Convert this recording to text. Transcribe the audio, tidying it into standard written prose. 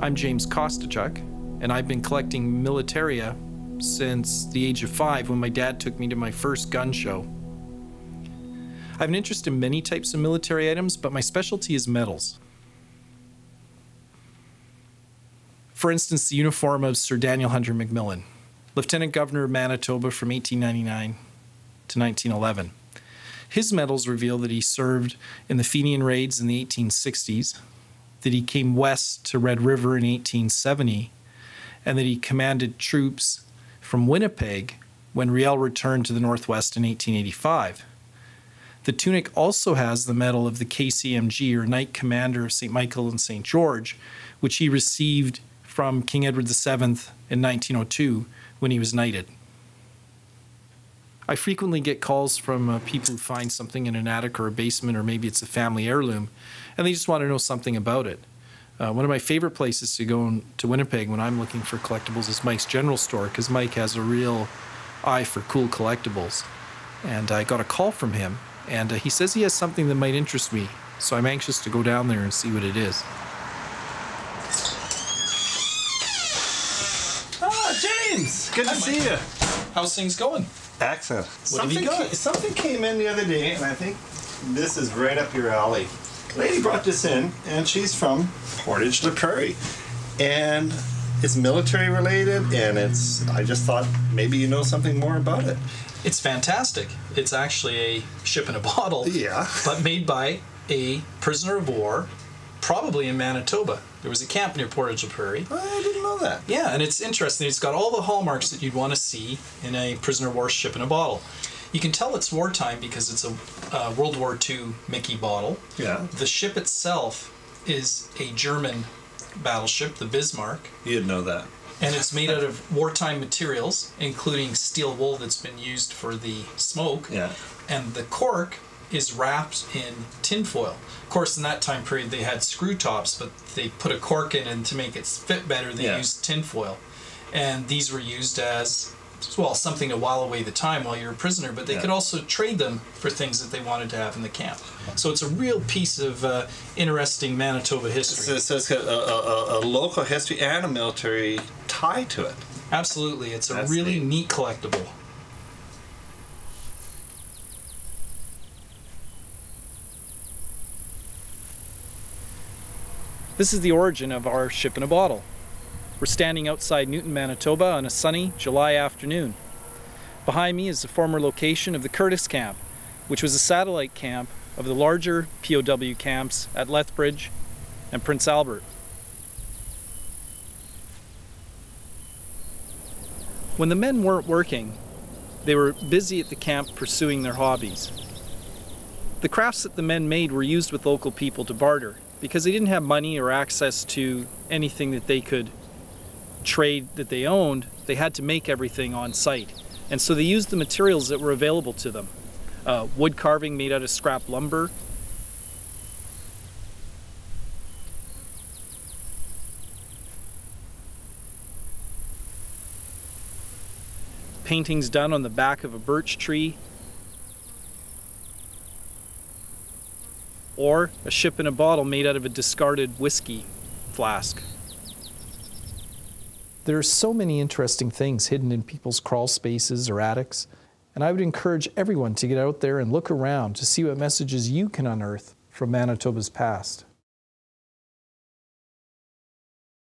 I'm James Kostachuk, and I've been collecting militaria since the age of 5 when my dad took me to my first gun show. I have an interest in many types of military items, but my specialty is medals. For instance, the uniform of Sir Daniel Hunter Macmillan, Lieutenant Governor of Manitoba from 1899 to 1911. His medals reveal that he served in the Fenian raids in the 1860s, that he came west to Red River in 1870, and that he commanded troops from Winnipeg when Riel returned to the Northwest in 1885. The tunic also has the medal of the KCMG, or Knight Commander of St. Michael and St. George, which he received from King Edward VII in 1902 when he was knighted. I frequently get calls from people who find something in an attic or a basement, or maybe it's a family heirloom, and they just want to know something about it. One of my favorite places to go to Winnipeg when I'm looking for collectibles is Mike's General Store, because Mike has a real eye for cool collectibles. And I got a call from him, and he says he has something that might interest me, so I'm anxious to go down there and see what it is. Ah, James! Good to see you. How's things going? Excellent. What have you got? Something came in the other day, and I think this is right up your alley. Lady brought this in, and she's from Portage la Prairie. And it's military related, and I just thought maybe you know something more about it. It's fantastic. It's actually a ship in a bottle, Yeah. but made by a prisoner of war, probably in Manitoba. There was a camp near Portage la Prairie. I didn't know that. Yeah, and it's interesting. It's got all the hallmarks that you'd want to see in a prisoner of war ship in a bottle. You can tell it's wartime because it's a World War II Mickey bottle. Yeah. The ship itself is a German battleship, the Bismarck. You'd know that. And it's made out of wartime materials, including steel wool that's been used for the smoke. Yeah. And the cork is wrapped in tinfoil. Of course, in that time period, they had screw tops, but they put a cork in, and to make it fit better, they used tinfoil. And these were used as, well, something to while away the time while you're a prisoner, but they could also trade them for things that they wanted to have in the camp. So it's a real piece of interesting Manitoba history. So it's got a local history and a military tie to it. Absolutely. It's a really neat collectible. This is the origin of our ship in a bottle. We're standing outside Newton, Manitoba on a sunny July afternoon. Behind me is the former location of the Curtis Camp, which was a satellite camp of the larger POW camps at Lethbridge and Prince Albert. When the men weren't working, they were busy at the camp pursuing their hobbies. The crafts that the men made were used with local people to barter, because they didn't have money or access to anything that they could trade that they owned. They had to make everything on site. And so they used the materials that were available to them. Wood carving made out of scrap lumber. Paintings done on the back of a birch tree. Or a ship in a bottle made out of a discarded whiskey flask. There are so many interesting things hidden in people's crawl spaces or attics, and I would encourage everyone to get out there and look around to see what messages you can unearth from Manitoba's past.